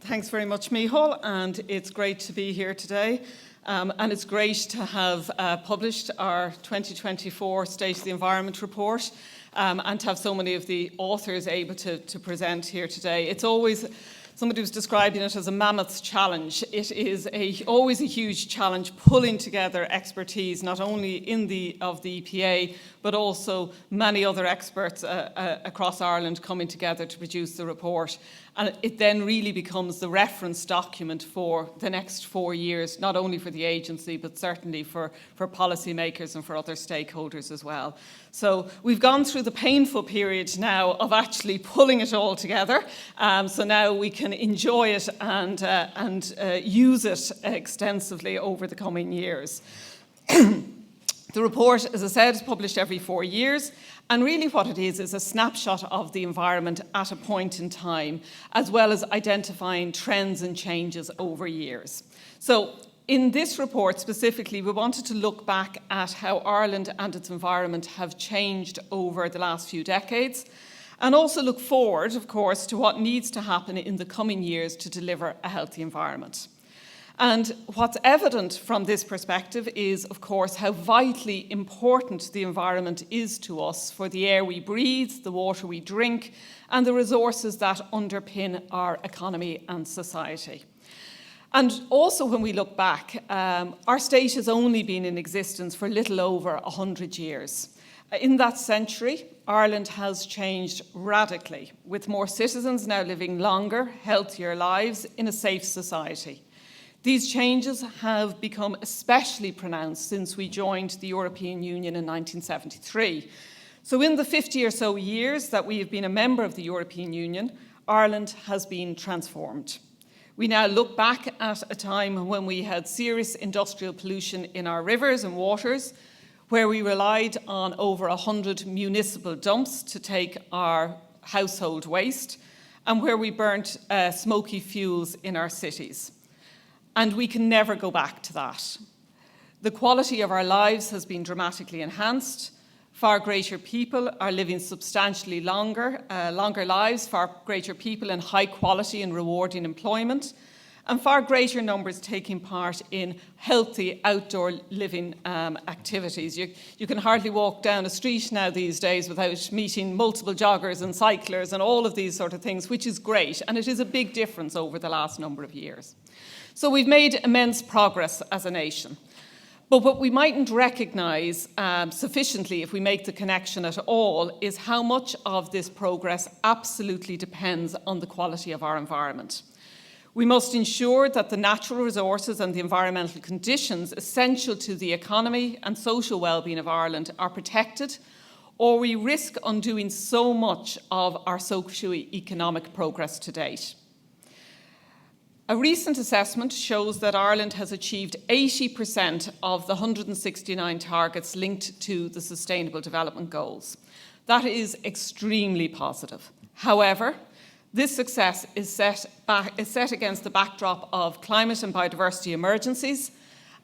Thanks very much, Micheál, and it's great to be here today. And it's great to have published our 2024 State of the Environment report and to have so many of the authors able to present here today. It's always, somebody was describing it as a mammoth's challenge. It is always a huge challenge pulling together expertise, not only of the EPA, but also many other experts across Ireland coming together to produce the report. And it then really becomes the reference document for the next 4 years, not only for the agency, but certainly for policymakers and for other stakeholders as well. So we've gone through the painful period now of actually pulling it all together. So now we can enjoy it and use it extensively over the coming years. The report, as I said, is published every 4 years, and really what it is a snapshot of the environment at a point in time, as well as identifying trends and changes over years. So in this report specifically, we wanted to look back at how Ireland and its environment have changed over the last few decades, and also look forward, of course, to what needs to happen in the coming years to deliver a healthy environment. And what's evident from this perspective is, of course, how vitally important the environment is to us for the air we breathe, the water we drink, and the resources that underpin our economy and society. And also when we look back, our state has only been in existence for a little over 100 years. In that century, Ireland has changed radically, with more citizens now living longer, healthier lives in a safe society. These changes have become especially pronounced since we joined the European Union in 1973. So in the 50 or so years that we have been a member of the European Union, Ireland has been transformed. We now look back at a time when we had serious industrial pollution in our rivers and waters, where we relied on over 100 municipal dumps to take our household waste, and where we burnt smoky fuels in our cities. And we can never go back to that. The quality of our lives has been dramatically enhanced. Far greater people are living substantially longer lives, far greater people in high quality and rewarding employment, and far greater numbers taking part in healthy outdoor living activities. You can hardly walk down a street now these days without meeting multiple joggers and cyclers and all of these sort of things, which is great, and it is a big difference over the last number of years. So we've made immense progress as a nation. But what we mightn't recognise sufficiently, if we make the connection at all, is how much of this progress absolutely depends on the quality of our environment. We must ensure that the natural resources and the environmental conditions essential to the economy and social well-being of Ireland are protected, or we risk undoing so much of our socio-economic progress to date. A recent assessment shows that Ireland has achieved 80% of the 169 targets linked to the Sustainable Development Goals. That is extremely positive. However, this success is set against the backdrop of climate and biodiversity emergencies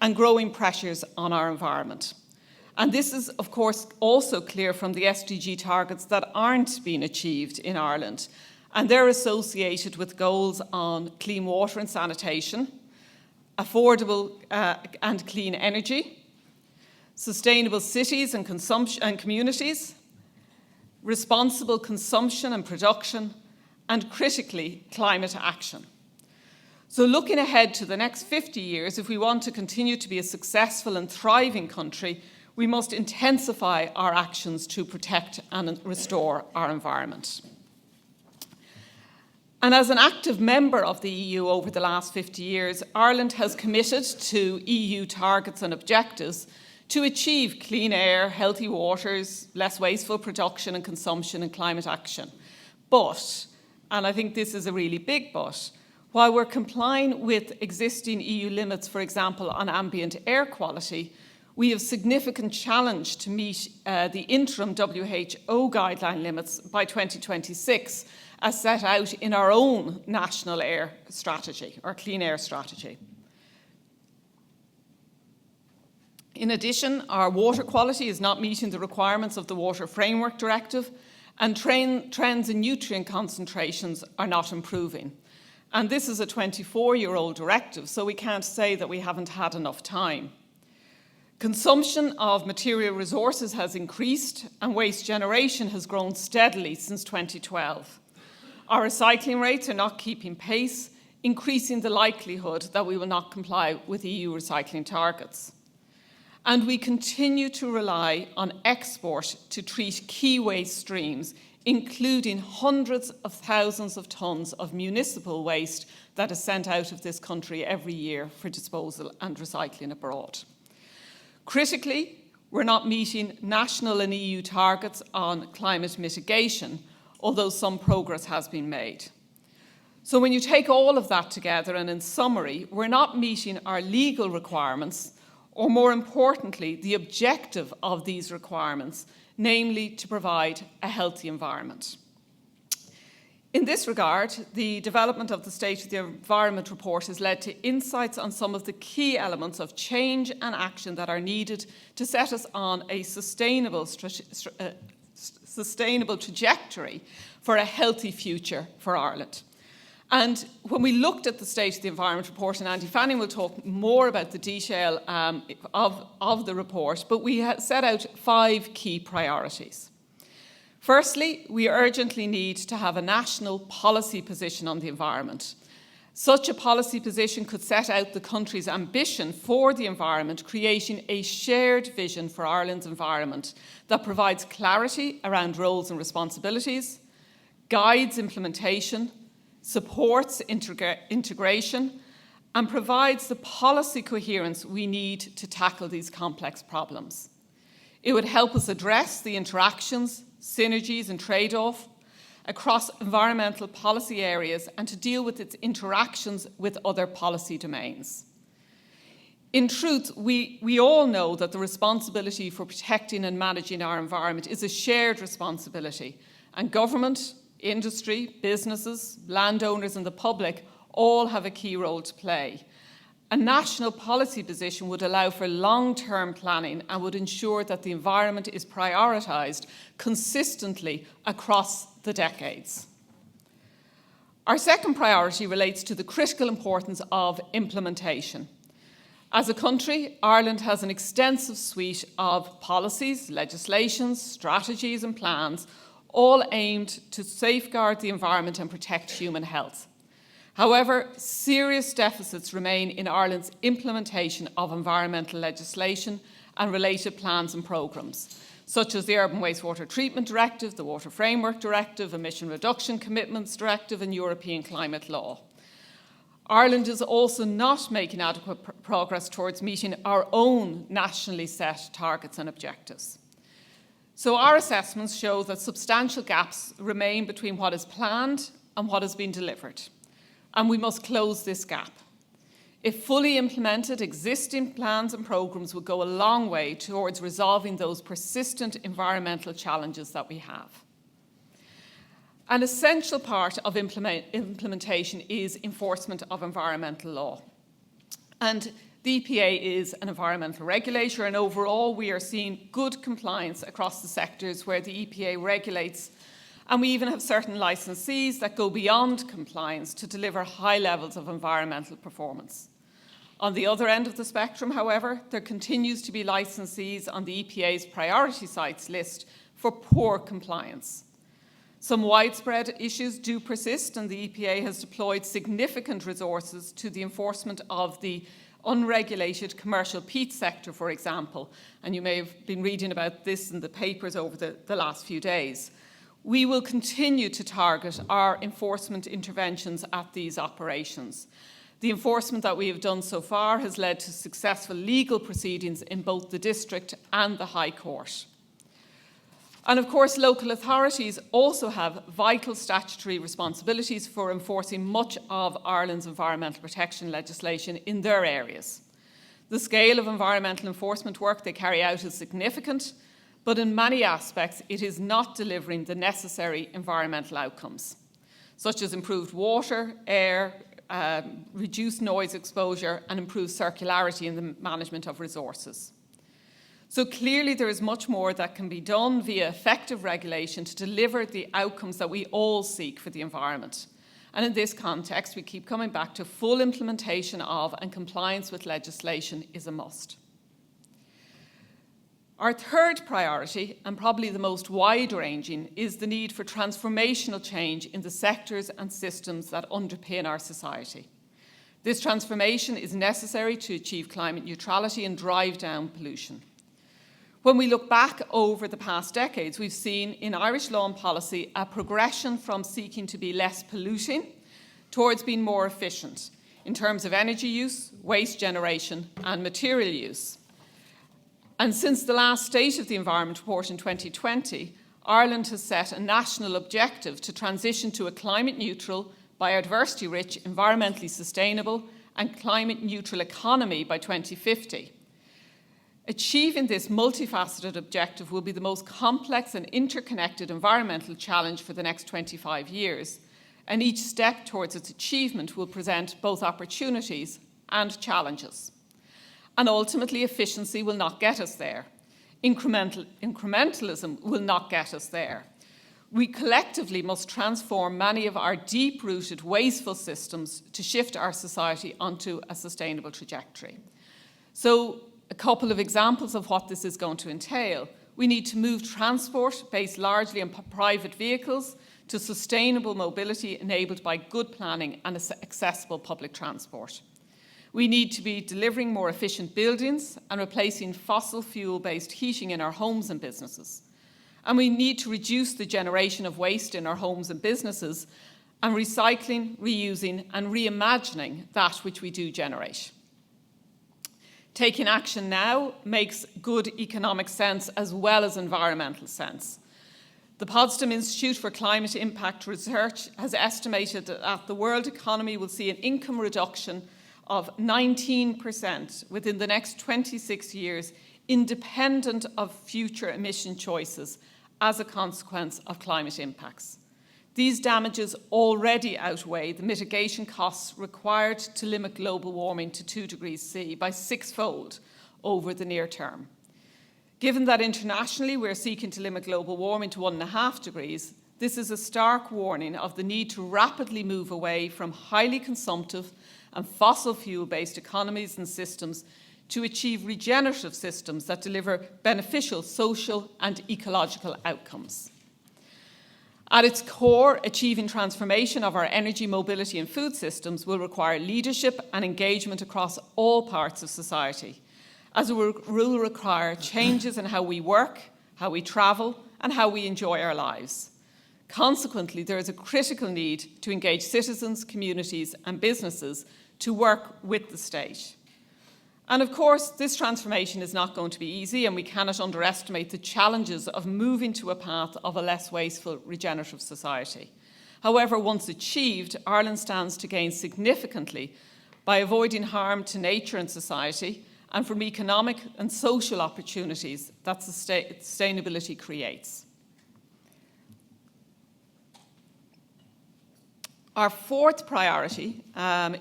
and growing pressures on our environment. And this is, of course, also clear from the SDG targets that aren't being achieved in Ireland. And they're associated with goals on clean water and sanitation, affordable and clean energy, sustainable cities and communities, responsible consumption and production, and critically, climate action. So looking ahead to the next 50 years, if we want to continue to be a successful and thriving country, we must intensify our actions to protect and restore our environment. And as an active member of the EU over the last 50 years, Ireland has committed to EU targets and objectives to achieve clean air, healthy waters, less wasteful production and consumption, and climate action. But, and I think this is a really big but, while we're complying with existing EU limits, for example, on ambient air quality, we have significant challenge to meet the interim WHO guideline limits by 2026, as set out in our own national air strategy, our clean air strategy. In addition, our water quality is not meeting the requirements of the Water Framework Directive, And trends in nutrient concentrations are not improving. And this is a 24-year-old directive, so we can't say that we haven't had enough time. Consumption of material resources has increased and waste generation has grown steadily since 2012. Our recycling rates are not keeping pace, increasing the likelihood that we will not comply with EU recycling targets. And we continue to rely on export to treat key waste streams, including hundreds of thousands of tonnes of municipal waste that is sent out of this country every year for disposal and recycling abroad. Critically, we're not meeting national and EU targets on climate mitigation, although some progress has been made. So when you take all of that together, and in summary, we're not meeting our legal requirements, or more importantly, the objective of these requirements, namely to provide a healthy environment. In this regard, the development of the State of the Environment report has led to insights on some of the key elements of change and action that are needed to set us on a sustainable trajectory for a healthy future for Ireland. And when we looked at the State of the Environment report, and Andy Fanning will talk more about the detail of the report, but we set out 5 key priorities. Firstly, we urgently need to have a national policy position on the environment. Such a policy position could set out the country's ambition for the environment, creating a shared vision for Ireland's environment that provides clarity around roles and responsibilities, guides implementation, supports integration, and provides the policy coherence we need to tackle these complex problems. It would help us address the interactions, synergies and trade-off across environmental policy areas and to deal with its interactions with other policy domains. In truth, we all know that the responsibility for protecting and managing our environment is a shared responsibility, and government, industry, businesses, landowners and the public all have a key role to play. A national policy position would allow for long-term planning and would ensure that the environment is prioritised consistently across the decades. Our second priority relates to the critical importance of implementation. As a country, Ireland has an extensive suite of policies, legislations, strategies and plans, all aimed to safeguard the environment and protect human health. However, serious deficits remain in Ireland's implementation of environmental legislation and related plans and programmes, such as the Urban Wastewater Treatment Directive, the Water Framework Directive, Emission Reduction Commitments Directive and European Climate Law. Ireland is also not making adequate progress towards meeting our own nationally set targets and objectives. So our assessments show that substantial gaps remain between what is planned and what has been delivered. And we must close this gap. If fully implemented, existing plans and programmes would go a long way towards resolving those persistent environmental challenges that we have. An essential part of implementation is enforcement of environmental law. And the EPA is an environmental regulator, and overall we are seeing good compliance across the sectors where the EPA regulates. And we even have certain licensees that go beyond compliance to deliver high levels of environmental performance. On the other end of the spectrum, however, there continues to be licensees on the EPA's priority sites list for poor compliance. Some widespread issues do persist, and the EPA has deployed significant resources to the enforcement of the unregulated commercial peat sector, for example, and you may have been reading about this in the papers over the last few days. We will continue to target our enforcement interventions at these operations. The enforcement that we have done so far has led to successful legal proceedings in both the District and the High Court. And of course, local authorities also have vital statutory responsibilities for enforcing much of Ireland's environmental protection legislation in their areas. The scale of environmental enforcement work they carry out is significant, but in many aspects it is not delivering the necessary environmental outcomes, such as improved water, air, reduced noise exposure and improved circularity in the management of resources. So clearly there is much more that can be done via effective regulation to deliver the outcomes that we all seek for the environment. And in this context, we keep coming back to full implementation of and compliance with legislation is a must. Our third priority, and probably the most wide-ranging, is the need for transformational change in the sectors and systems that underpin our society. This transformation is necessary to achieve climate neutrality and drive down pollution. When we look back over the past decades, we've seen in Irish law and policy a progression from seeking to be less polluting towards being more efficient in terms of energy use, waste generation and material use. And since the last State of the Environment report in 2020, Ireland has set a national objective to transition to a climate neutral, biodiversity rich, environmentally sustainable and climate neutral economy by 2050. Achieving this multifaceted objective will be the most complex and interconnected environmental challenge for the next 25 years, and each step towards its achievement will present both opportunities and challenges. And ultimately, efficiency will not get us there. Incrementalism will not get us there. We collectively must transform many of our deep-rooted, wasteful systems to shift our society onto a sustainable trajectory. So, a couple of examples of what this is going to entail. We need to move transport based largely on private vehicles to sustainable mobility enabled by good planning and accessible public transport. We need to be delivering more efficient buildings and replacing fossil fuel-based heating in our homes and businesses. And we need to reduce the generation of waste in our homes and businesses and recycling, reusing and reimagining that which we do generate. Taking action now makes good economic sense as well as environmental sense. The Potsdam Institute for Climate Impact Research has estimated that the world economy will see an income reduction of 19% within the next 26 years, independent of future emission choices as a consequence of climate impacts. These damages already outweigh the mitigation costs required to limit global warming to 2 degrees C by sixfold over the near term. Given that internationally we're seeking to limit global warming to 1.5 degrees, this is a stark warning of the need to rapidly move away from highly consumptive and fossil fuel-based economies and systems to achieve regenerative systems that deliver beneficial social and ecological outcomes. At its core, achieving transformation of our energy, mobility and food systems will require leadership and engagement across all parts of society, as it will require changes in how we work, how we travel and how we enjoy our lives. Consequently, there is a critical need to engage citizens, communities and businesses to work with the state. And of course, this transformation is not going to be easy, and we cannot underestimate the challenges of moving to a path of a less wasteful, regenerative society. However, once achieved, Ireland stands to gain significantly by avoiding harm to nature and society and from economic and social opportunities that sustainability creates. Our fourth priority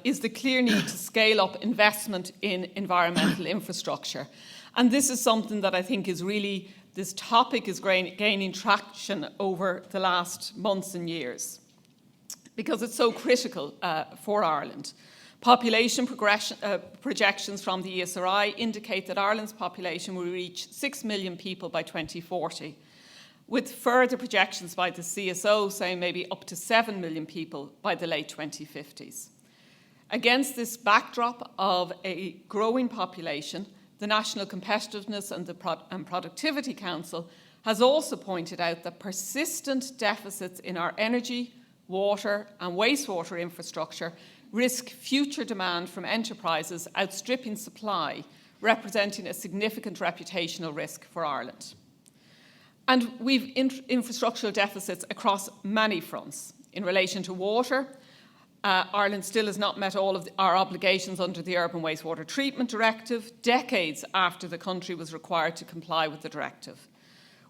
is the clear need to scale up investment in environmental infrastructure. And this is something that I think is really, this topic is gaining traction over the last months and years because it's so critical for Ireland. Population projections from the ESRI indicate that Ireland's population will reach 6 million people by 2040. With further projections by the CSO saying maybe up to 7 million people by the late 2050s. Against this backdrop of a growing population, the National Competitiveness and Productivity Council has also pointed out that persistent deficits in our energy, water and wastewater infrastructure risk future demand from enterprises outstripping supply, representing a significant reputational risk for Ireland. And we've infrastructural deficits across many fronts. In relation to water, Ireland still has not met all of our obligations under the Urban Wastewater Treatment Directive, decades after the country was required to comply with the directive.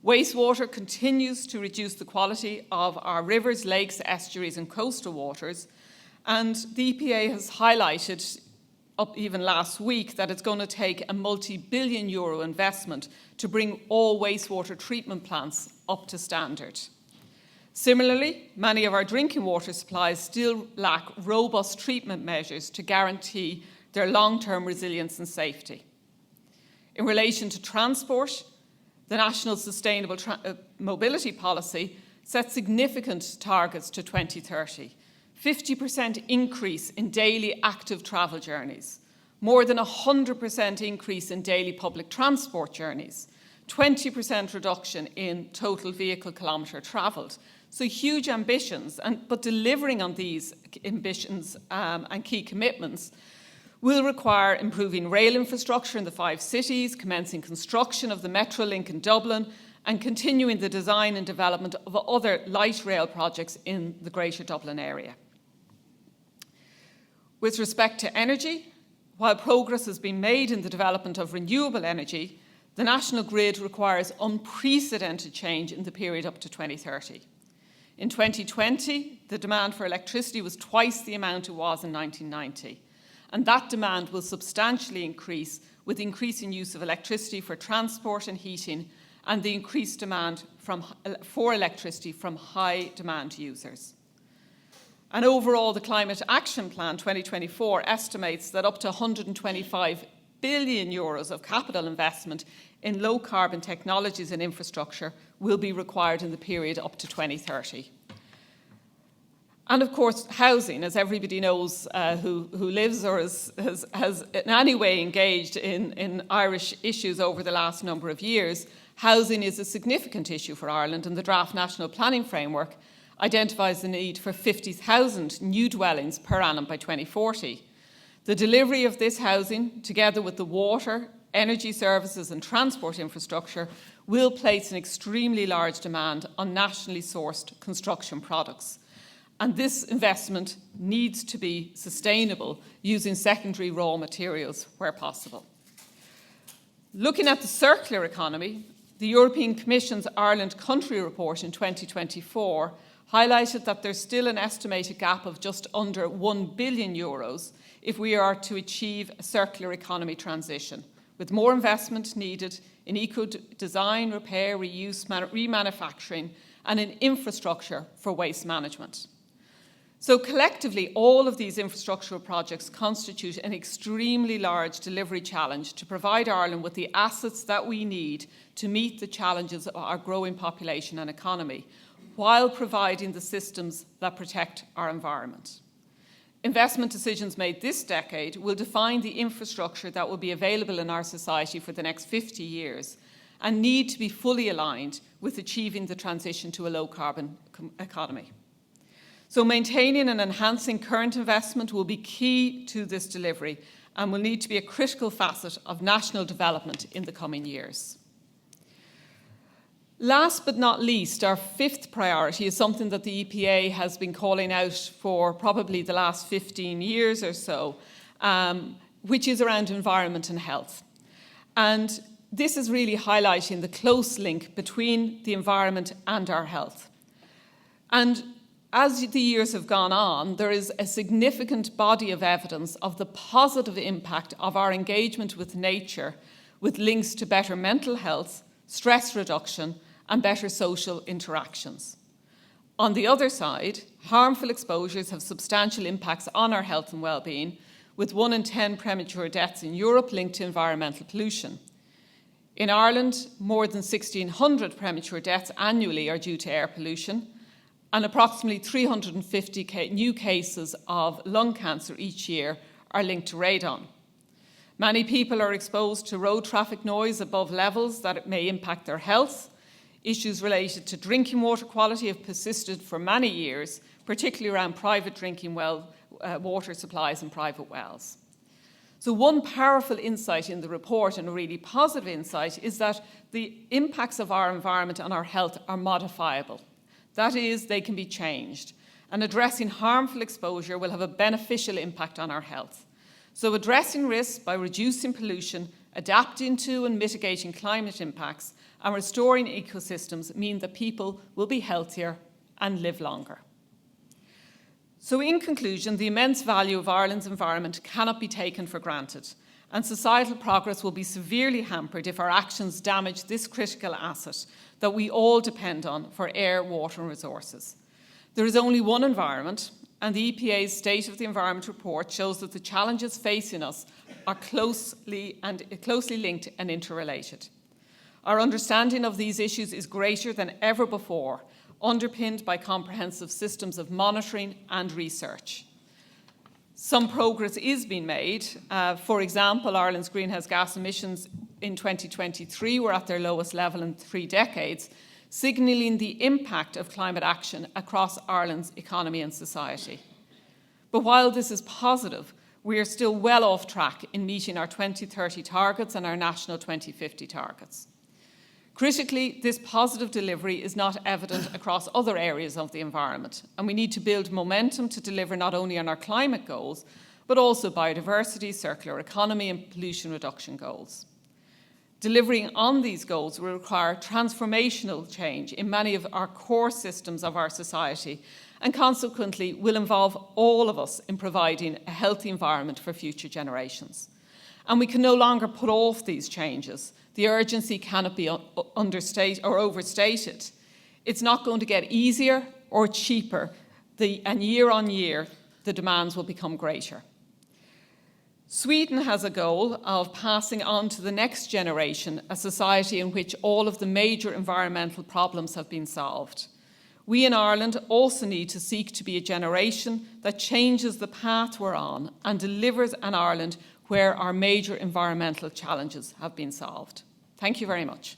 Wastewater continues to reduce the quality of our rivers, lakes, estuaries and coastal waters, and the EPA has highlighted up even last week that it's going to take a multi-billion euro investment to bring all wastewater treatment plants up to standard. Similarly, many of our drinking water supplies still lack robust treatment measures to guarantee their long-term resilience and safety. In relation to transport, the National Sustainable Mobility Policy sets significant targets to 2030. 50% increase in daily active travel journeys, more than 100% increase in daily public transport journeys, 20% reduction in total vehicle kilometre travelled. So huge ambitions, but delivering on these ambitions and key commitments will require improving rail infrastructure in the 5 cities, commencing construction of the Metrolink in Dublin, and continuing the design and development of other light rail projects in the Greater Dublin area. With respect to energy, while progress has been made in the development of renewable energy, the national grid requires unprecedented change in the period up to 2030. In 2020, the demand for electricity was twice the amount it was in 1990, and that demand will substantially increase with increasing use of electricity for transport and heating and the increased demand for electricity from high demand users. And overall, the Climate Action Plan 2024 estimates that up to 125 billion euros of capital investment in low carbon technologies and infrastructure will be required in the period up to 2030. And of course, housing, as everybody knows who lives or has in any way engaged in Irish issues over the last number of years, housing is a significant issue for Ireland, and the draft National Planning Framework identifies the need for 50,000 new dwellings per annum by 2040. The delivery of this housing, together with the water, energy services and transport infrastructure, will place an extremely large demand on nationally sourced construction products. And this investment needs to be sustainable using secondary raw materials where possible. Looking at the circular economy, the European Commission's Ireland Country Report in 2024 highlighted that there's still an estimated gap of just under 1 billion euros if we are to achieve a circular economy transition, with more investment needed in eco-design, repair, reuse, remanufacturing, and in infrastructure for waste management. So collectively, all of these infrastructural projects constitute an extremely large delivery challenge to provide Ireland with the assets that we need to meet the challenges of our growing population and economy, while providing the systems that protect our environment. Investment decisions made this decade will define the infrastructure that will be available in our society for the next 50 years and need to be fully aligned with achieving the transition to a low-carbon economy. So maintaining and enhancing current investment will be key to this delivery and will need to be a critical facet of national development in the coming years. Last but not least, our fifth priority is something that the EPA has been calling out for probably the last 15 years or so, which is around environment and health. And this is really highlighting the close link between the environment and our health. And as the years have gone on, there is a significant body of evidence of the positive impact of our engagement with nature, with links to better mental health, stress reduction, and better social interactions. On the other side, harmful exposures have substantial impacts on our health and well-being, with 1 in 10 premature deaths in Europe linked to environmental pollution. In Ireland, more than 1,600 premature deaths annually are due to air pollution, and approximately 350 new cases of lung cancer each year are linked to radon. Many people are exposed to road traffic noise above levels that may impact their health. Issues related to drinking water quality have persisted for many years, particularly around private drinking water supplies and private wells. So one powerful insight in the report, and a really positive insight, is that the impacts of our environment on our health are modifiable. That is, they can be changed, and addressing harmful exposure will have a beneficial impact on our health. So addressing risks by reducing pollution, adapting to and mitigating climate impacts, and restoring ecosystems mean that people will be healthier and live longer. So in conclusion, the immense value of Ireland's environment cannot be taken for granted, and societal progress will be severely hampered if our actions damage this critical asset that we all depend on for air, water and resources. There is only one environment, and the EPA's State of the Environment report shows that the challenges facing us are closely linked and interrelated. Our understanding of these issues is greater than ever before, underpinned by comprehensive systems of monitoring and research. Some progress is being made. For example, Ireland's greenhouse gas emissions in 2023 were at their lowest level in 3 decades, signalling the impact of climate action across Ireland's economy and society. But while this is positive, we are still well off track in meeting our 2030 targets and our national 2050 targets. Critically, this positive delivery is not evident across other areas of the environment, and we need to build momentum to deliver not only on our climate goals, but also biodiversity, circular economy and pollution reduction goals. Delivering on these goals will require transformational change in many of our core systems of our society, and consequently will involve all of us in providing a healthy environment for future generations. And we can no longer put off these changes. The urgency cannot be understated or overstated. It's not going to get easier or cheaper, and year on year, the demands will become greater. Sweden has a goal of passing on to the next generation a society in which all of the major environmental problems have been solved. We in Ireland also need to seek to be a generation that changes the path we're on and delivers an Ireland where our major environmental challenges have been solved. Thank you very much.